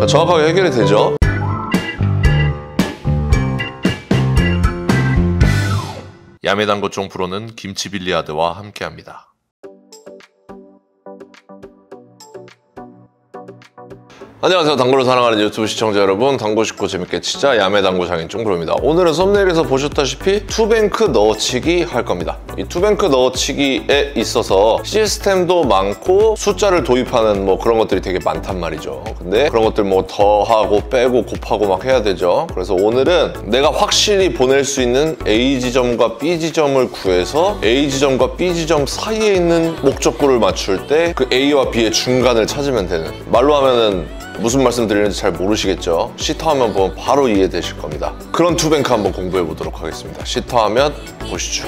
정확하게 해결이 되죠. 야매당구쫑 프로는 김치빌리아드와 함께합니다. 안녕하세요. 당구를 사랑하는 유튜브 시청자 여러분, 당구 쉽고 재밌게 치자 야매당구 장인쫑 프로입니다. 오늘은 썸네일에서 보셨다시피 투뱅크 넣어치기 할 겁니다. 이 투뱅크 넣어치기에 있어서 시스템도 많고 숫자를 도입하는 뭐 그런 것들이 되게 많단 말이죠. 근데 그런 것들 뭐 더하고 빼고 곱하고 막 해야 되죠. 그래서 오늘은 내가 확실히 보낼 수 있는 A 지점과 B 지점을 구해서 A 지점과 B 지점 사이에 있는 목적구를 맞출 때 그 A와 B의 중간을 찾으면 되는, 말로 하면은 무슨 말씀 드리는지 잘 모르시겠죠? 시터하면 보면 바로 이해되실 겁니다. 그런 투뱅크 한번 공부해 보도록 하겠습니다. 시터하면 보시죠.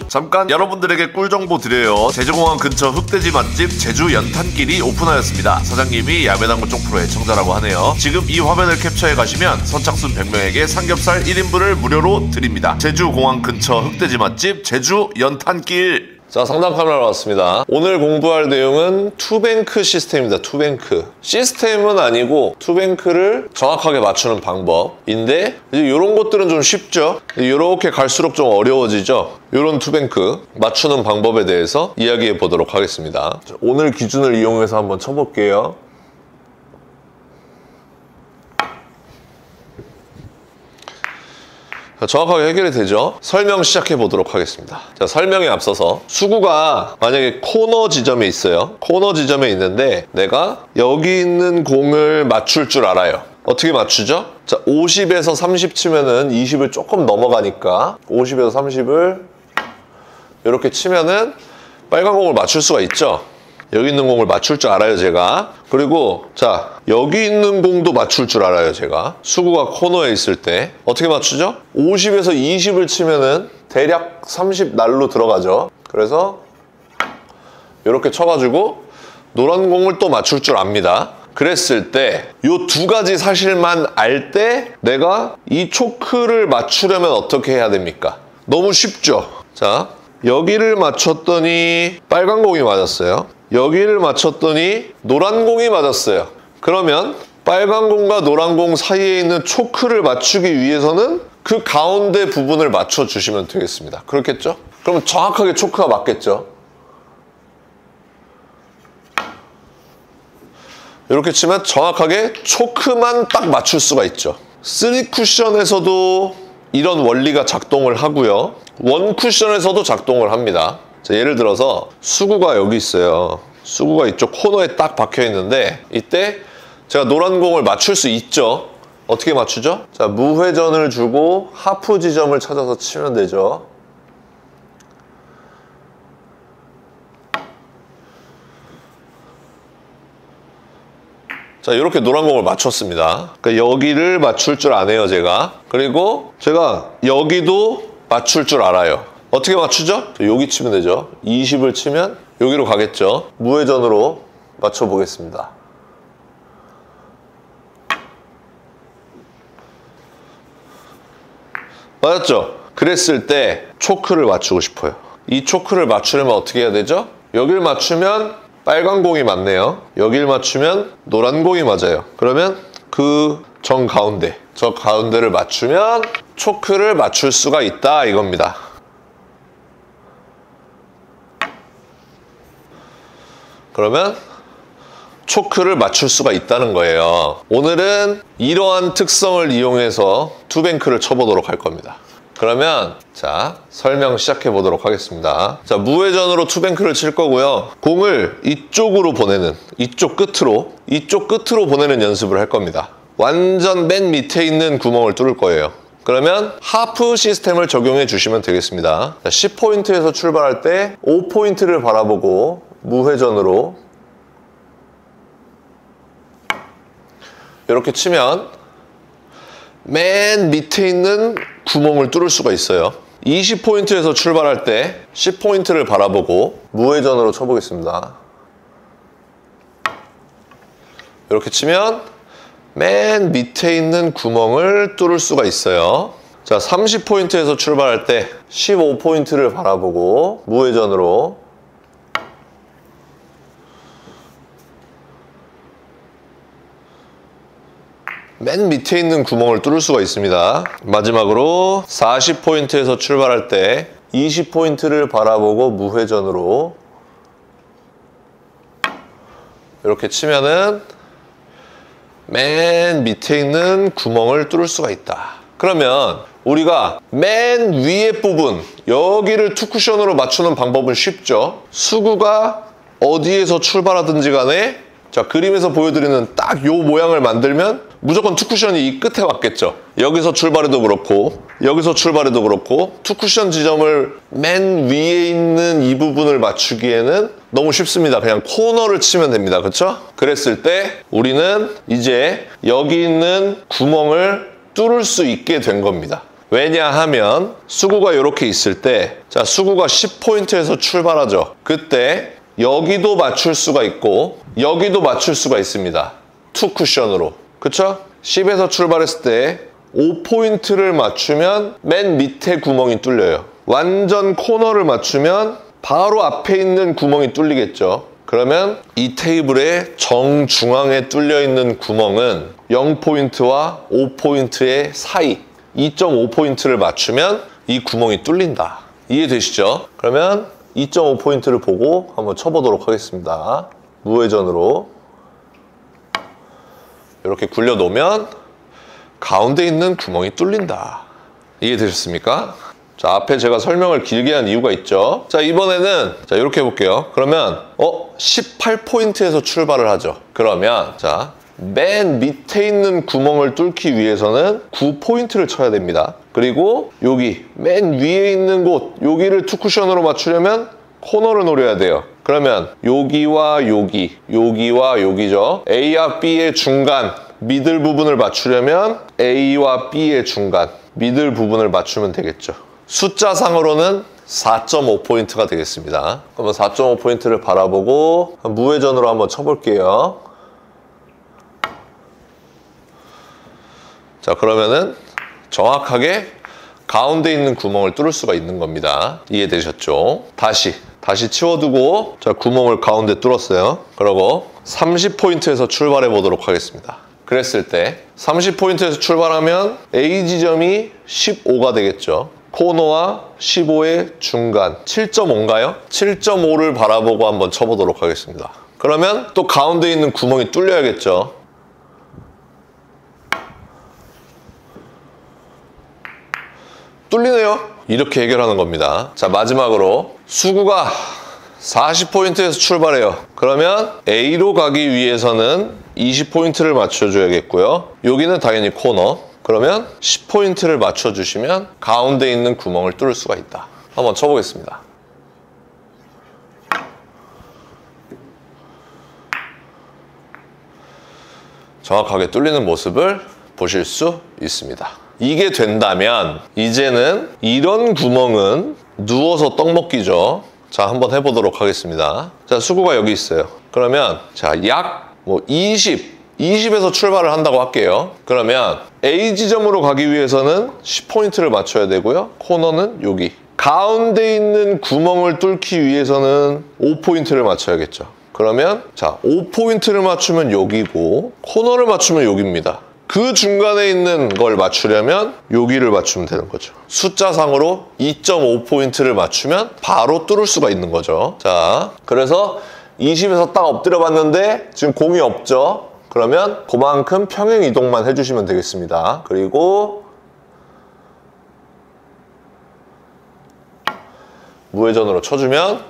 잠깐 여러분들에게 꿀 정보 드려요. 제주공항 근처 흑돼지 맛집 제주 연탄길이 오픈하였습니다. 사장님이 야매당구쫑 프로의 청자라고 하네요. 지금 이 화면을 캡처해 가시면 선착순 100명에게 삼겹살 1인분을 무료로 드립니다. 제주공항 근처 흑돼지 맛집 제주 연탄길. 자, 상담 카메라 왔습니다. 오늘 공부할 내용은 투뱅크 시스템입니다. 투뱅크. 시스템은 아니고 투뱅크를 정확하게 맞추는 방법인데, 이제 이런 것들은 좀 쉽죠? 이렇게 갈수록 좀 어려워지죠? 이런 투뱅크 맞추는 방법에 대해서 이야기해 보도록 하겠습니다. 자, 오늘 기준을 이용해서 한번 쳐볼게요. 정확하게 해결이 되죠? 설명 시작해 보도록 하겠습니다. 자, 설명에 앞서서 수구가 만약에 코너 지점에 있어요. 코너 지점에 있는데 내가 여기 있는 공을 맞출 줄 알아요. 어떻게 맞추죠? 자, 50에서 30 치면은 20을 조금 넘어가니까 50에서 30을 이렇게 치면은 빨간 공을 맞출 수가 있죠? 여기 있는 공을 맞출 줄 알아요, 제가. 그리고 자, 여기 있는 공도 맞출 줄 알아요, 제가. 수구가 코너에 있을 때 어떻게 맞추죠? 50에서 20을 치면은 대략 30 날로 들어가죠. 그래서 이렇게 쳐가지고 노란 공을 또 맞출 줄 압니다. 그랬을 때 이 두 가지 사실만 알 때 내가 이 초크를 맞추려면 어떻게 해야 됩니까? 너무 쉽죠? 자, 여기를 맞췄더니 빨간 공이 맞았어요. 여기를 맞췄더니 노란 공이 맞았어요. 그러면 빨간 공과 노란 공 사이에 있는 초크를 맞추기 위해서는 그 가운데 부분을 맞춰주시면 되겠습니다. 그렇겠죠? 그럼 정확하게 초크가 맞겠죠? 이렇게 치면 정확하게 초크만 딱 맞출 수가 있죠. 3쿠션에서도 이런 원리가 작동을 하고요. 1쿠션에서도 작동을 합니다. 자, 예를 들어서 수구가 여기 있어요. 수구가 이쪽 코너에 딱 박혀 있는데 이때 제가 노란 공을 맞출 수 있죠. 어떻게 맞추죠? 자, 무회전을 주고 하프 지점을 찾아서 치면 되죠. 자, 이렇게 노란 공을 맞췄습니다. 그러니까 여기를 맞출 줄 아네요, 제가. 그리고 제가 여기도 맞출 줄 알아요. 어떻게 맞추죠? 여기 치면 되죠. 20을 치면 여기로 가겠죠. 무회전으로 맞춰보겠습니다. 맞았죠? 그랬을 때 초크를 맞추고 싶어요. 이 초크를 맞추려면 어떻게 해야 되죠? 여기를 맞추면 빨간 공이 맞네요. 여기를 맞추면 노란 공이 맞아요. 그러면 그 정가운데, 저 가운데를 맞추면 초크를 맞출 수가 있다, 이겁니다. 그러면 초크를 맞출 수가 있다는 거예요. 오늘은 이러한 특성을 이용해서 투뱅크를 쳐보도록 할 겁니다. 그러면 자, 설명 시작해 보도록 하겠습니다. 자, 무회전으로 투뱅크를 칠 거고요. 공을 이쪽으로 보내는, 이쪽 끝으로 보내는 연습을 할 겁니다. 완전 맨 밑에 있는 구멍을 뚫을 거예요. 그러면 하프 시스템을 적용해 주시면 되겠습니다. 자, 10포인트에서 출발할 때 5포인트를 바라보고 무회전으로 이렇게 치면 맨 밑에 있는 구멍을 뚫을 수가 있어요. 20포인트에서 출발할 때 10포인트를 바라보고 무회전으로 쳐보겠습니다. 이렇게 치면 맨 밑에 있는 구멍을 뚫을 수가 있어요. 자, 30포인트에서 출발할 때 15포인트를 바라보고 무회전으로 맨 밑에 있는 구멍을 뚫을 수가 있습니다. 마지막으로 40포인트에서 출발할 때 20포인트를 바라보고 무회전으로 이렇게 치면은 맨 밑에 있는 구멍을 뚫을 수가 있다. 그러면 우리가 맨 위에 부분, 여기를 투쿠션으로 맞추는 방법은 쉽죠. 수구가 어디에서 출발하든지 간에 자, 그림에서 보여드리는 딱 요 모양을 만들면 무조건 투쿠션이 이 끝에 맞겠죠. 여기서 출발해도 그렇고 여기서 출발해도 그렇고 투쿠션 지점을 맨 위에 있는 이 부분을 맞추기에는 너무 쉽습니다. 그냥 코너를 치면 됩니다. 그렇죠? 그랬을 때 우리는 이제 여기 있는 구멍을 뚫을 수 있게 된 겁니다. 왜냐하면 수구가 이렇게 있을 때 자, 수구가 10포인트에서 출발하죠. 그때 여기도 맞출 수가 있고 여기도 맞출 수가 있습니다. 투 쿠션으로. 그쵸? 10에서 출발했을 때 5포인트를 맞추면 맨 밑에 구멍이 뚫려요. 완전 코너를 맞추면 바로 앞에 있는 구멍이 뚫리겠죠. 그러면 이 테이블의 정중앙에 뚫려 있는 구멍은 0포인트와 5포인트의 사이 2.5포인트를 맞추면 이 구멍이 뚫린다. 이해되시죠? 그러면 2.5포인트를 보고 한번 쳐보도록 하겠습니다. 무회전으로 이렇게 굴려놓으면 가운데 있는 구멍이 뚫린다. 이해되셨습니까? 자, 앞에 제가 설명을 길게 한 이유가 있죠. 자, 이번에는 자, 이렇게 해볼게요. 그러면 18포인트에서 출발을 하죠. 그러면 자, 맨 밑에 있는 구멍을 뚫기 위해서는 9포인트를 쳐야 됩니다. 그리고 여기 맨 위에 있는 곳 여기를 투쿠션으로 맞추려면 코너를 노려야 돼요. 그러면 여기와 여기, 여기와 여기죠. A와 B의 중간, 미들 부분을 맞추려면 A와 B의 중간, 미들 부분을 맞추면 되겠죠. 숫자상으로는 4.5포인트가 되겠습니다. 그러면 4.5포인트를 바라보고 무회전으로 한번 쳐볼게요. 자, 그러면은 정확하게 가운데 있는 구멍을 뚫을 수가 있는 겁니다. 이해되셨죠? 다시 치워두고 자, 구멍을 가운데 뚫었어요. 그리고 30포인트에서 출발해 보도록 하겠습니다. 그랬을 때 30포인트에서 출발하면 A 지점이 15가 되겠죠. 코너와 15의 중간 7.5인가요? 7.5를 바라보고 한번 쳐보도록 하겠습니다. 그러면 또 가운데 있는 구멍이 뚫려야겠죠. 뚫리네요. 이렇게 해결하는 겁니다. 자, 마지막으로 수구가 40포인트에서 출발해요. 그러면 A로 가기 위해서는 20포인트를 맞춰줘야겠고요. 여기는 당연히 코너. 그러면 10포인트를 맞춰주시면 가운데 있는 구멍을 뚫을 수가 있다. 한번 쳐보겠습니다. 정확하게 뚫리는 모습을 보실 수 있습니다. 이게 된다면 이제는 이런 구멍은 누워서 떡 먹기죠. 자, 한번 해보도록 하겠습니다. 자, 수구가 여기 있어요. 그러면 자, 약 20에서 출발을 한다고 할게요. 그러면 A 지점으로 가기 위해서는 10포인트를 맞춰야 되고요. 코너는 여기. 가운데 있는 구멍을 뚫기 위해서는 5포인트를 맞춰야겠죠. 그러면 자, 5포인트를 맞추면 여기고 코너를 맞추면 여기입니다. 그 중간에 있는 걸 맞추려면 여기를 맞추면 되는 거죠. 숫자상으로 2.5포인트를 맞추면 바로 뚫을 수가 있는 거죠. 자, 그래서 20에서 딱 엎드려 봤는데 지금 공이 없죠. 그러면 그만큼 평행 이동만 해주시면 되겠습니다. 그리고 무회전으로 쳐주면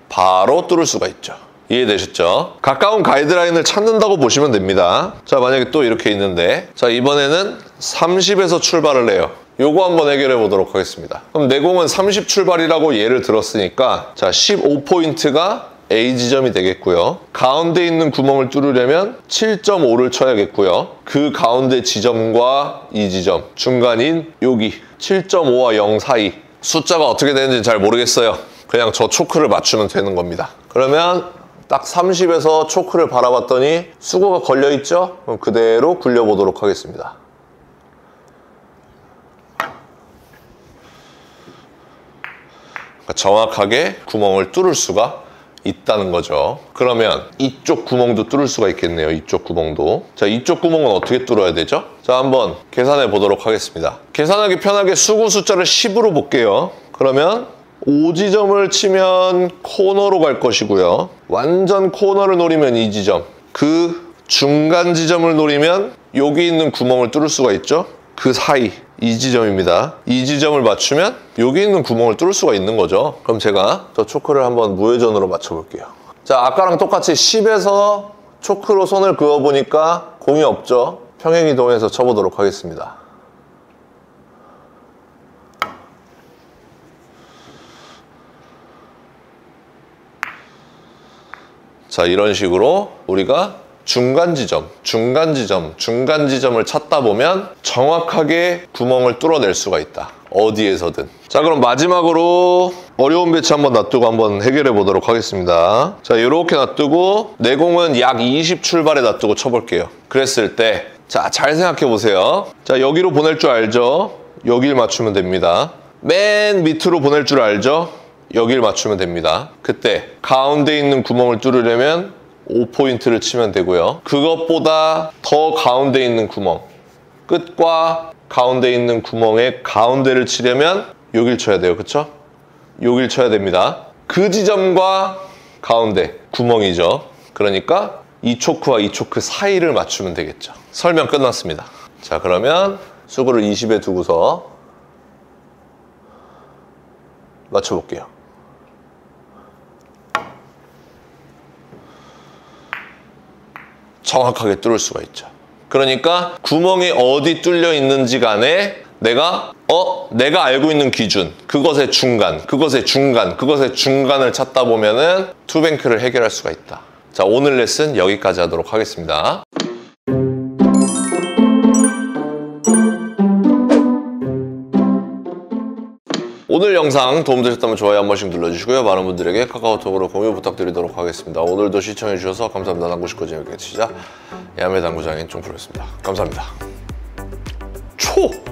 바로 뚫을 수가 있죠. 이해되셨죠? 가까운 가이드라인을 찾는다고 보시면 됩니다. 자, 만약에 또 이렇게 있는데 자, 이번에는 30에서 출발을 해요. 요거 한번 해결해 보도록 하겠습니다. 그럼 내 공은 30 출발이라고 예를 들었으니까 자, 15포인트가 A 지점이 되겠고요. 가운데 있는 구멍을 뚫으려면 7.5를 쳐야겠고요. 그 가운데 지점과 이 지점, 중간인 여기 7.5와 0 사이 숫자가 어떻게 되는지 잘 모르겠어요. 그냥 저 초크를 맞추면 되는 겁니다. 그러면 딱 30에서 초크를 바라봤더니 수고가 걸려있죠? 그럼 그대로 굴려보도록 하겠습니다. 정확하게 구멍을 뚫을 수가 있다는 거죠. 그러면 이쪽 구멍도 뚫을 수가 있겠네요. 이쪽 구멍도. 자, 이쪽 구멍은 어떻게 뚫어야 되죠? 자, 한번 계산해 보도록 하겠습니다. 계산하기 편하게 수구 숫자를 10으로 볼게요. 그러면 5지점을 치면 코너로 갈 것이고요. 완전 코너를 노리면 이 지점. 그 중간 지점을 노리면 여기 있는 구멍을 뚫을 수가 있죠. 그 사이 이 지점입니다. 이 지점을 맞추면 여기 있는 구멍을 뚫을 수가 있는 거죠. 그럼 제가 저 초크를 한번 무회전으로 맞춰볼게요. 자, 아까랑 똑같이 10에서 초크로 선을 그어보니까 공이 없죠. 평행이동해서 쳐보도록 하겠습니다. 자, 이런 식으로 우리가 중간 지점을 찾다 보면 정확하게 구멍을 뚫어낼 수가 있다. 어디에서든. 자, 그럼 마지막으로 어려운 배치 한번 놔두고 한번 해결해 보도록 하겠습니다. 자, 이렇게 놔두고 내 공은 약 20 출발에 놔두고 쳐볼게요. 그랬을 때, 자, 잘 생각해 보세요. 자, 여기로 보낼 줄 알죠? 여길 맞추면 됩니다. 맨 밑으로 보낼 줄 알죠? 여길 맞추면 됩니다. 그때 가운데 있는 구멍을 뚫으려면 5포인트를 치면 되고요. 그것보다 더 가운데 있는 구멍, 끝과 가운데 있는 구멍의 가운데를 치려면 여길 쳐야 돼요. 그쵸? 여길 쳐야 됩니다. 그 지점과 가운데, 구멍이죠. 그러니까 이 초크와 이 초크 사이를 맞추면 되겠죠. 설명 끝났습니다. 자, 그러면 수구를 20에 두고서 맞춰볼게요. 정확하게 뚫을 수가 있죠. 그러니까 구멍이 어디 뚫려 있는지 간에 내가 알고 있는 기준, 그것의 중간을 찾다 보면은 투뱅크를 해결할 수가 있다. 자, 오늘 레슨 여기까지 하도록 하겠습니다. 오늘 영상 도움되셨다면 좋아요 한 번씩 눌러주시고요. 많은 분들에게 카카오톡으로 공유 부탁드리도록 하겠습니다. 오늘도 시청해주셔서 감사합니다. 당구쉽고 재밌게 치자 야매 당구장인 쫑프로였습니다. 감사합니다. 초!